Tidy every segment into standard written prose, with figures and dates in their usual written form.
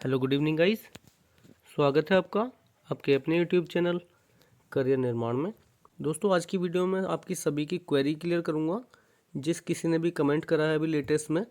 Hello good evening guys. स्वागत है आपका आपके अपने यूट्यूब चैनल करियर निर्माण में। दोस्तों आज की वीडियो में आपकी सभी की क्वेरी क्लियर करूंगा। जिस किसी ने भी कमेंट करा है अभी लेटेस्ट में,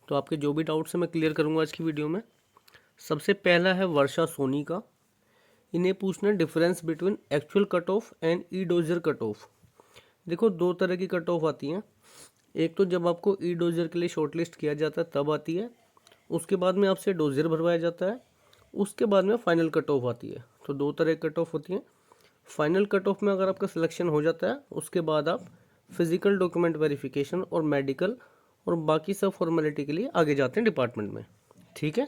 तो आपके जो भी डाउट्स हैं मैं क्लियर करूंगा आज की वीडियो में। सबसे पहला है वर्षा सोनी का। इन्हें पूछना difference between actual cut off and E dozer cut off. देखो दो तरह की कट ऑफ आती हैं। एक तो जब आपको ई डोजर के लिए शॉर्टलिस्ट किया जाता है तब आती है, उसके बाद में आपसे डोजर भरवाया जाता है, उसके बाद में फाइनल कट ऑफ आती है। तो दो तरह की कट ऑफ होती हैं। फाइनल कट ऑफ में अगर आपका सिलेक्शन हो जाता है उसके बाद आप फिजिकल डॉक्यूमेंट वेरिफिकेशन और मेडिकल और बाकी सब फॉर्मेलिटी के लिए आगे जाते हैं डिपार्टमेंट में। ठीक है।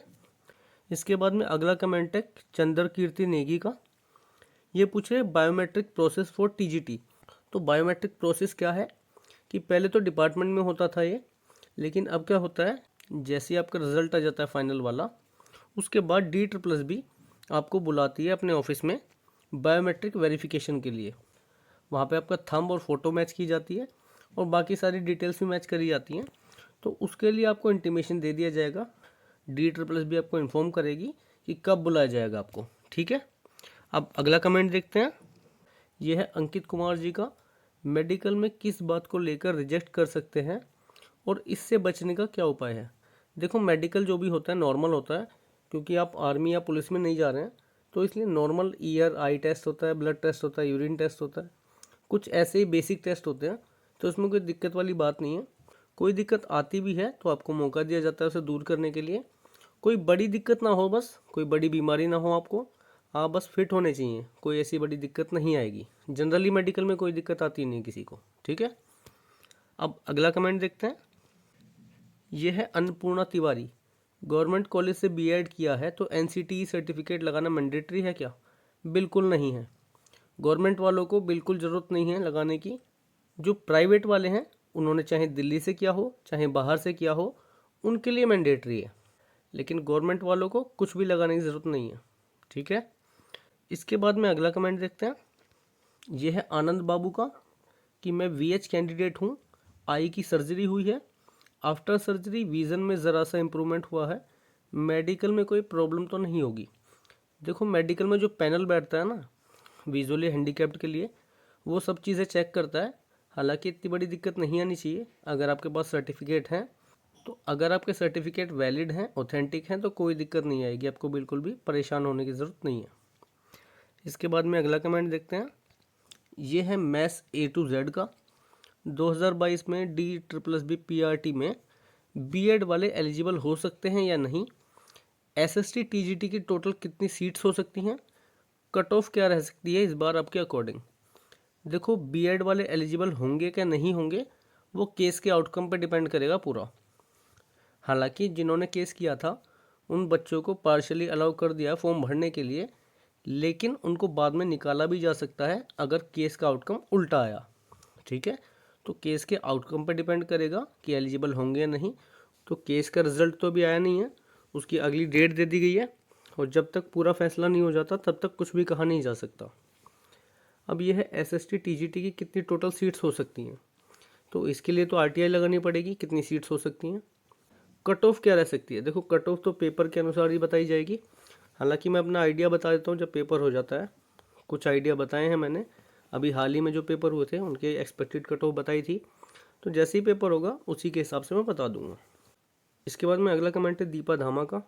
इसके बाद में अगला कमेंट है चंद्र कीर्ति नेगी का। ये पूछ रहे बायोमेट्रिक प्रोसेस फॉर टीजीटी। तो बायोमेट्रिक प्रोसेस क्या है कि पहले तो डिपार्टमेंट में होता था ये, लेकिन अब क्या होता है, जैसे ही आपका रिजल्ट आ जाता है फाइनल वाला, उसके बाद DSSS आपको बुलाती है अपने ऑफिस में बायोमेट्रिक वेरिफिकेशन के लिए। वहाँ पे आपका थंब और फोटो मैच की जाती है और बाकी सारी डिटेल्स भी मैच करी जाती हैं। तो उसके लिए आपको इंटीमेशन दे दिया जाएगा। DSSS आपको इन्फॉर्म करेगी कि कब बुलाया जाएगा आपको। ठीक है। अब अगला कमेंट देखते हैं। ये है अंकित कुमार जी का। मेडिकल में किस बात को लेकर रिजेक्ट कर सकते हैं और इससे बचने का क्या उपाय है। देखो मेडिकल जो भी होता है नॉर्मल होता है, क्योंकि आप आर्मी या पुलिस में नहीं जा रहे हैं, तो इसलिए नॉर्मल ईयर आई टेस्ट होता है, ब्लड टेस्ट होता है, यूरिन टेस्ट होता है, कुछ ऐसे ही बेसिक टेस्ट होते हैं। तो इसमें कोई दिक्कत वाली बात नहीं है। कोई दिक्कत आती भी है तो आपको मौका दिया जाता है उसे दूर करने के लिए। कोई बड़ी दिक्कत ना हो, बस कोई बड़ी बीमारी ना हो आपको, आप बस फिट होने चाहिए, कोई ऐसी बड़ी दिक्कत नहीं आएगी। जनरली मेडिकल में कोई दिक्कत आती नहीं किसी को। ठीक है। अब अगला कमेंट देखते हैं। यह है अन्नपूर्णा तिवारी। गवर्नमेंट कॉलेज से बीएड किया है तो एनसीटीई सर्टिफिकेट लगाना मैंडेटरी है क्या। बिल्कुल नहीं है। गवर्नमेंट वालों को बिल्कुल ज़रूरत नहीं है लगाने की। जो प्राइवेट वाले हैं उन्होंने चाहे दिल्ली से किया हो चाहे बाहर से किया हो, उनके लिए मैंडेटरी है, लेकिन गवर्नमेंट वालों को कुछ भी लगाने की ज़रूरत नहीं है। ठीक है। इसके बाद में अगला कमेंट देखते हैं। यह है आनंद बाबू का कि मैं वीएच कैंडिडेट हूँ, आई की सर्जरी हुई है, आफ्टर सर्जरी विज़न में ज़रा सा इम्प्रूवमेंट हुआ है, मेडिकल में कोई प्रॉब्लम तो नहीं होगी। देखो मेडिकल में जो पैनल बैठता है ना विजुअली हैंडीकैप्ड के लिए, वो सब चीज़ें चेक करता है। हालांकि इतनी बड़ी दिक्कत नहीं आनी चाहिए अगर आपके पास सर्टिफिकेट हैं। तो अगर आपके सर्टिफिकेट वैलिड हैं, ऑथेंटिक हैं, तो कोई दिक्कत नहीं आएगी आपको, बिल्कुल भी परेशान होने की ज़रूरत नहीं है। इसके बाद में अगला कमेंट देखते हैं। ये है मैथ्स A to Z का। 2022 में DSSS PRT में बीएड वाले एलिजिबल हो सकते हैं या नहीं। SST TGT की टोटल कितनी सीट्स हो सकती हैं। कट ऑफ क्या रह सकती है इस बार आपके अकॉर्डिंग। देखो बीएड वाले एलिजिबल होंगे क्या नहीं होंगे वो केस के आउटकम पर डिपेंड करेगा पूरा। हालांकि जिन्होंने केस किया था उन बच्चों को पार्शली अलाउ कर दिया फॉर्म भरने के लिए, लेकिन उनको बाद में निकाला भी जा सकता है अगर केस का आउटकम उल्टा आया। ठीक है। तो केस के आउटकम पर डिपेंड करेगा कि एलिजिबल होंगे या नहीं। तो केस का रिजल्ट तो अभी आया नहीं है, उसकी अगली डेट दे दी गई है, और जब तक पूरा फैसला नहीं हो जाता तब तक कुछ भी कहा नहीं जा सकता। अब यह है SST TGT की कितनी टोटल सीट्स हो सकती हैं। तो इसके लिए तो RTI लगानी पड़ेगी कितनी सीट्स हो सकती हैं। कट ऑफ क्या रह सकती है। देखो कट ऑफ तो पेपर के अनुसार ही बताई जाएगी। हालांकि मैं अपना आइडिया बता देता हूँ जब पेपर हो जाता है। कुछ आइडिया बताए हैं मैंने, अभी हाल ही में जो पेपर हुए थे उनके एक्सपेक्टेड कट ऑफ बताई थी। तो जैसे ही पेपर होगा उसी के हिसाब से मैं बता दूंगा। इसके बाद में अगला कमेंट है दीपा धामा का।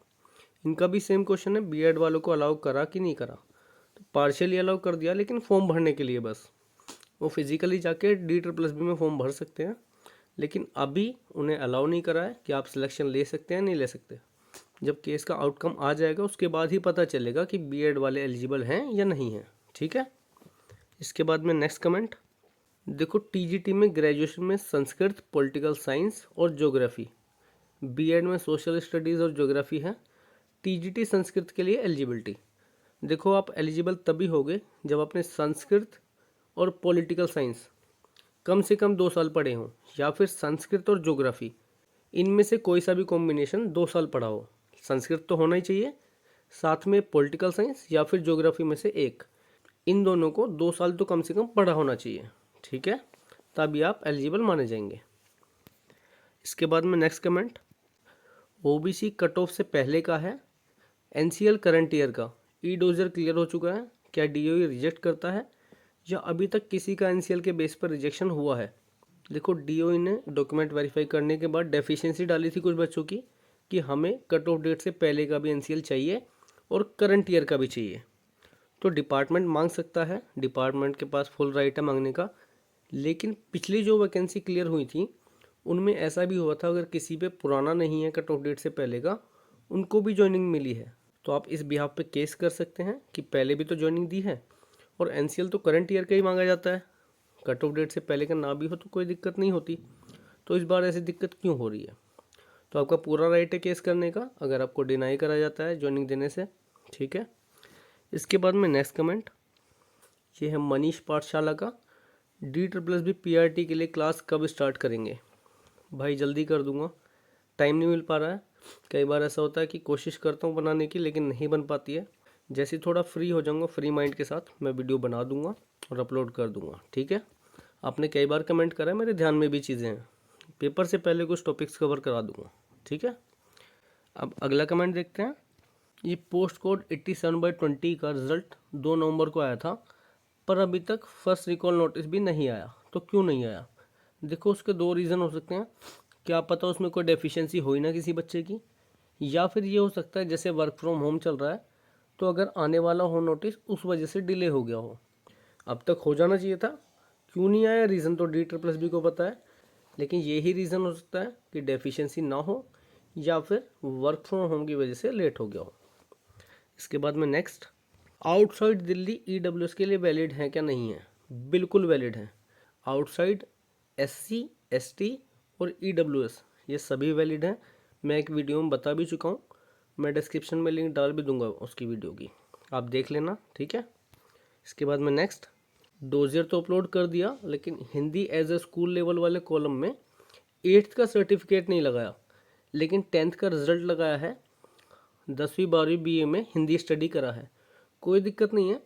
इनका भी सेम क्वेश्चन है, बीएड वालों को अलाउ करा कि नहीं करा। तो पार्शियली अलाउ कर दिया, लेकिन फॉर्म भरने के लिए बस। वो फिजिकली जाके DSSS में फॉर्म भर सकते हैं, लेकिन अभी उन्हें अलाउ नहीं करा है कि आप सिलेक्शन ले सकते हैं नहीं ले सकते। जब केस का आउटकम आ जाएगा उसके बाद ही पता चलेगा कि बीएड वाले एलिजिबल हैं या नहीं हैं। ठीक है। इसके बाद में नेक्स्ट कमेंट देखो। टीजीटी में ग्रेजुएशन में संस्कृत, पॉलिटिकल साइंस और ज्योग्राफी, बीएड में सोशल स्टडीज़ और ज्योग्राफी है। टीजीटी संस्कृत के लिए एलिजिबिलिटी, देखो आप एलिजिबल तभी होगे जब आपने संस्कृत और पॉलिटिकल साइंस कम से कम 2 साल पढ़े हों, या फिर संस्कृत और ज्योग्राफी इनमें से कोई सा भी कॉम्बिनेशन 2 साल पढ़ा हो। संस्कृत तो होना ही चाहिए, साथ में पॉलिटिकल साइंस या फिर ज्योग्राफी में से एक, इन दोनों को 2 साल तो कम से कम पढ़ा होना चाहिए। ठीक है। तभी आप एलिजिबल माने जाएंगे। इसके बाद में next comment OBC cut off से पहले का है। एनसीएल करंट ईयर का ई डोजर क्लियर हो चुका है, क्या डीओई रिजेक्ट करता है या अभी तक किसी का एनसीएल के बेस पर रिजेक्शन हुआ है। देखो डीओई ने डॉक्यूमेंट वेरीफाई करने के बाद डेफिशिएंसी डाली थी कुछ बच्चों की कि हमें कट ऑफ डेट से पहले का भी एनसीएल चाहिए और करंट ईयर का भी चाहिए। तो डिपार्टमेंट मांग सकता है, डिपार्टमेंट के पास फुल राइट है मांगने का। लेकिन पिछली जो वैकेंसी क्लियर हुई थी उनमें ऐसा भी हुआ था, अगर किसी पे पुराना नहीं है कट ऑफ डेट से पहले का, उनको भी ज्वाइनिंग मिली है। तो आप इस बिहाफ पे केस कर सकते हैं कि पहले भी तो ज्वाइनिंग दी है और एनसीएल तो करंट ईयर का ही मांगा जाता है, कट ऑफ डेट से पहले का ना भी हो तो कोई दिक्कत नहीं होती। तो इस बार ऐसी दिक्कत क्यों हो रही है। तो आपका पूरा राइट है केस करने का अगर आपको डिनाई करा जाता है ज्वाइनिंग देने से, ठीक है। इसके बाद में नेक्स्ट कमेंट ये है मनीष पाठशाला का, DSSB PRT के लिए क्लास कब स्टार्ट करेंगे। भाई जल्दी कर दूंगा, टाइम नहीं मिल पा रहा है। कई बार ऐसा होता है कि कोशिश करता हूँ बनाने की लेकिन नहीं बन पाती है। जैसे थोड़ा फ्री हो जाऊँगा, फ्री माइंड के साथ मैं वीडियो बना दूंगा और अपलोड कर दूंगा, ठीक है। आपने कई बार कमेंट करा है, मेरे ध्यान में भी चीज़ें हैं, पेपर से पहले कुछ टॉपिक्स कवर करा दूंगा, ठीक है। अब अगला कमेंट देखते हैं। ये पोस्ट कोड 87/20 का रिजल्ट 2 नवंबर को आया था पर अभी तक फर्स्ट रिकॉल नोटिस भी नहीं आया, तो क्यों नहीं आया। देखो उसके दो रीज़न हो सकते हैं, क्या पता उसमें कोई डेफिशिएंसी हो ही ना किसी बच्चे की, या फिर ये हो सकता है जैसे वर्क फ्रॉम होम चल रहा है तो अगर आने वाला हो नोटिस उस वजह से डिले हो गया हो। अब तक हो जाना चाहिए था, क्यों नहीं आया रीज़न तो DSSB को पता है, लेकिन यही रीज़न हो सकता है कि डेफिशिएंसी ना हो या फिर वर्क फ्रॉम होम की वजह से लेट हो गया हो। इसके बाद में नेक्स्ट, आउटसाइड दिल्ली EWS के लिए वैलिड है क्या नहीं है। बिल्कुल वैलिड है। आउटसाइड SC ST और EWS ये सभी वैलिड हैं। मैं एक वीडियो में बता भी चुका हूँ, मैं डिस्क्रिप्शन में लिंक डाल भी दूंगा उसकी वीडियो की, आप देख लेना, ठीक है। इसके बाद में नेक्स्ट, डोजियर तो अपलोड कर दिया लेकिन Hindi as a school level वाले कॉलम में 8th का सर्टिफिकेट नहीं लगाया, लेकिन 10th का रिजल्ट लगाया है। 10वीं 12वीं BA में हिंदी स्टडी करा है, कोई दिक्कत नहीं है।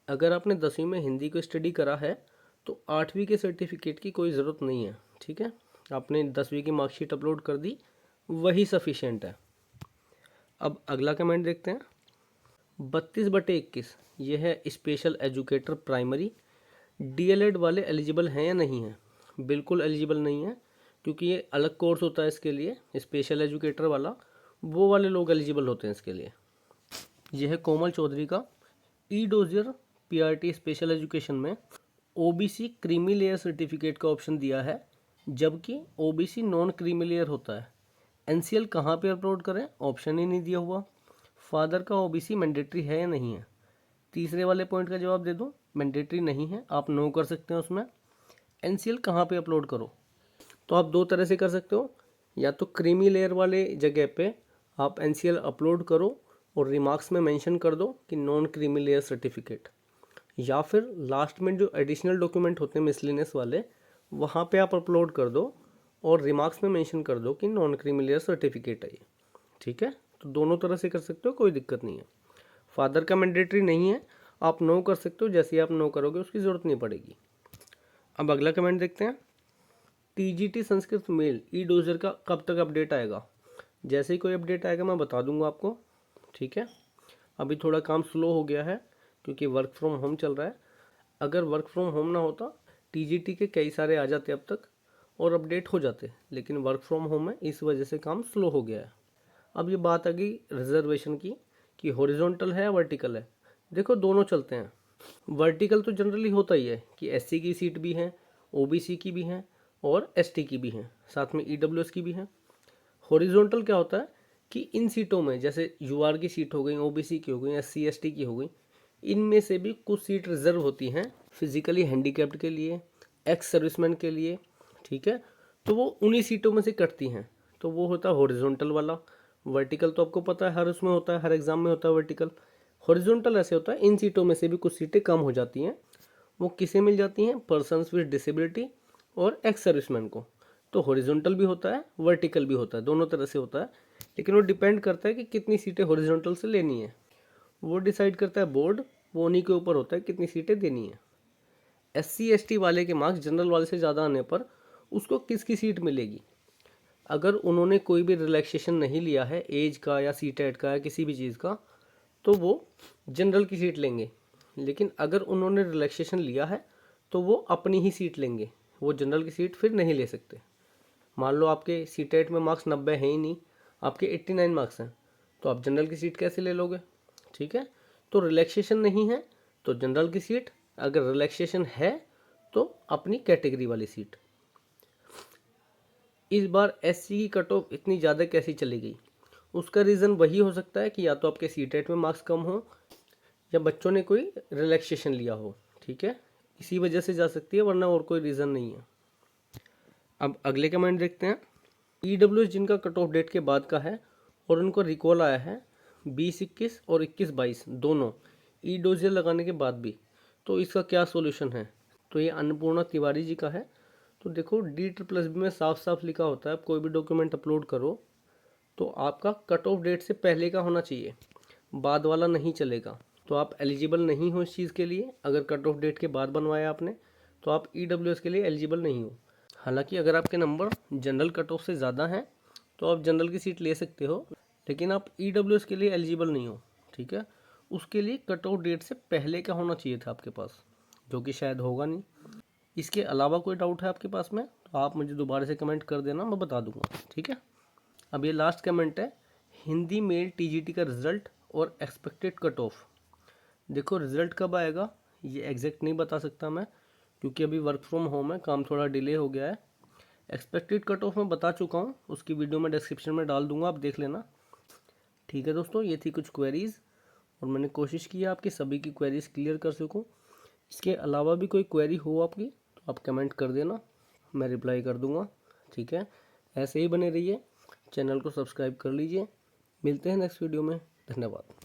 अगर आपने 10वीं में हिंदी को स्टडी करा है तो 8वीं के सर्टिफिकेट की कोई ज़रूरत नहीं है, ठीक है। आपने 10वीं की मार्कशीट अपलोड कर दी, वही सफिशिएंट है। अब अगला कमेंट देखते हैं। 32/21 ये है स्पेशल एजुकेटर प्राइमरी, DLED वाले एलिजिबल हैं या नहीं है। बिल्कुल एलिजिबल नहीं है, क्योंकि ये अलग कोर्स होता है इसके लिए, स्पेशल एजुकेटर वाला वो वाले लोग एलिजिबल होते हैं इसके लिए। यह है कोमल चौधरी का, ई डोजियर PRT स्पेशल एजुकेशन में OBC क्रीमी लेयर सर्टिफिकेट का ऑप्शन दिया है, जबकि OBC नॉन क्रीमी लेयर होता है। NCL कहाँ पे अपलोड करें, ऑप्शन ही नहीं दिया हुआ। फादर का OBC मैंडेटरी है या नहीं है। तीसरे वाले पॉइंट का जवाब दे दूं, मैंडेटरी नहीं है, आप नो कर सकते हैं उसमें। NCL कहाँ पे अपलोड करो, तो आप दो तरह से कर सकते हो, या तो क्रीमी लेयर वाले जगह पे आप NCL अपलोड करो और रिमार्क्स में मेंशन कर दो कि नॉन क्रीमी लेयर सर्टिफिकेट, या फिर लास्ट में जो एडिशनल डॉक्यूमेंट होते हैं मिसलिनियस वाले वहाँ पे आप अपलोड कर दो और रिमार्क्स में मेंशन कर दो कि नॉन क्रीमी लेयर सर्टिफिकेट है ये, ठीक है। तो दोनों तरह से कर सकते हो, कोई दिक्कत नहीं है। फादर का मैंडेटरी नहीं है, आप नो कर सकते हो, जैसे ही आप नो करोगे उसकी ज़रूरत नहीं पड़ेगी। अब अगला कमेंट देखते हैं। TGT संस्कृत मेल ई डोजर का कब तक अपडेट आएगा। जैसे ही कोई अपडेट आएगा मैं बता दूंगा आपको, ठीक है। अभी थोड़ा काम स्लो हो गया है क्योंकि वर्क फ्रॉम होम चल रहा है। अगर वर्क फ्रॉम होम ना होता TGT के कई सारे आ जाते अब तक और अपडेट हो जाते, लेकिन वर्क फ्रॉम होम है इस वजह से काम स्लो हो गया है। अब ये बात आ गई रिजर्वेशन की कि हॉरिजॉन्टल है या वर्टिकल है। देखो दोनों चलते हैं। वर्टिकल तो जनरली होता ही है कि SC की सीट भी हैं, OBC की भी हैं और ST की भी हैं, साथ में EWS की भी हैं। हॉरिजॉन्टल क्या होता है कि इन सीटों में जैसे UR की सीट हो गई, OBC की हो गई, SC ST की हो गई, इनमें से भी कुछ सीट रिजर्व होती हैं फिजिकली हैंडीकैप्ड के लिए, एक्स सर्विसमैन के लिए, ठीक है। तो वो उन्हीं सीटों में से कटती हैं, तो वो होता है हॉरिजॉन्टल वाला। वर्टिकल तो आपको पता है हर उसमें होता है, हर एग्जाम में होता है वर्टिकल। हॉरिजॉन्टल ऐसे होता है इन सीटों में से भी कुछ सीटें कम हो जाती हैं, वो किसे मिल जाती हैं, पर्सन्स विद डिसेबिलिटी और एक्स सर्विसमैन को। तो हॉरिजॉन्टल भी होता है, वर्टिकल भी होता है, दोनों तरह से होता है, लेकिन वो डिपेंड करता है कि कितनी सीटें हॉरिजॉन्टल से लेनी है, वो डिसाइड करता है बोर्ड, वो उन्हीं के ऊपर होता है कितनी सीटें देनी है। SC ST वाले के मार्क्स जनरल वाले से ज़्यादा आने पर उसको किसकी सीट मिलेगी, अगर उन्होंने कोई भी रिलैक्सेशन नहीं लिया है एज का या सीटेट का या किसी भी चीज़ का, तो वो जनरल की सीट लेंगे। लेकिन अगर उन्होंने रिलैक्सेशन लिया है तो वो अपनी ही सीट लेंगे, वो जनरल की सीट फिर नहीं ले सकते। मान लो आपके सीटेट में मार्क्स 90 हैं ही नहीं, आपके 89 मार्क्स हैं, तो आप जनरल की सीट कैसे ले लोगे? ठीक है, तो रिलैक्सेशन नहीं है तो जनरल की सीट, अगर रिलैक्सेशन है तो अपनी कैटेगरी वाली सीट। इस बार एससी की कट ऑफ इतनी ज़्यादा कैसी चली गई? उसका रीज़न वही हो सकता है कि या तो आपके सीटेट में मार्क्स कम हो या बच्चों ने कोई रिलैक्सेशन लिया हो। ठीक है, इसी वजह से जा सकती है, वरना और कोई रीज़न नहीं है। अब अगले कमेंट देखते हैं। ईडब्ल्यूएस जिनका कट ऑफ डेट के बाद का है और उनको रिकॉल आया है 20-21 और 21-22 दोनों ई डोजियर लगाने के बाद भी, तो इसका क्या सोल्यूशन है? तो ये अन्नपूर्णा तिवारी जी का है। तो देखो D++ में साफ साफ लिखा होता है, आप कोई भी डॉक्यूमेंट अपलोड करो तो आपका कट ऑफ डेट से पहले का होना चाहिए, बाद वाला नहीं चलेगा। तो आप एलिजिबल नहीं हो इस चीज़ के लिए। अगर कट ऑफ डेट के बाद बनवाया आपने तो आप ईडब्ल्यूएस के लिए एलिजिबल नहीं हो। हालांकि अगर आपके नंबर जनरल कट ऑफ से ज़्यादा हैं तो आप जनरल की सीट ले सकते हो, लेकिन आप ईडब्ल्यूएस के लिए एलिजिबल नहीं हो। ठीक है, उसके लिए कट ऑफ डेट से पहले का होना चाहिए था आपके पास, जो कि शायद होगा नहीं। इसके अलावा कोई डाउट है आपके पास में तो आप मुझे दोबारा से कमेंट कर देना, मैं बता दूंगा। ठीक है, अब ये लास्ट कमेंट है, हिंदी मेल टीजीटी का रिज़ल्ट और एक्सपेक्टेड कट ऑफ। देखो रिज़ल्ट कब आएगा ये एग्जैक्ट नहीं बता सकता मैं, क्योंकि अभी वर्क फ्रॉम होम है, काम थोड़ा डिले हो गया है। एक्सपेक्टेड कट ऑफ मैं बता चुका हूँ, उसकी वीडियो मैं डिस्क्रिप्शन में डाल दूंगा, आप देख लेना। ठीक है दोस्तों, ये थी कुछ क्वेरीज़ और मैंने कोशिश की है आपकी सभी की क्वेरीज़ क्लियर कर सकूँ। इसके अलावा भी कोई क्वेरी हो आपकी तो आप कमेंट कर देना, मैं रिप्लाई कर दूंगा। ठीक है, ऐसे ही बने रहिए, चैनल को सब्सक्राइब कर लीजिए। मिलते हैं नेक्स्ट वीडियो में, धन्यवाद।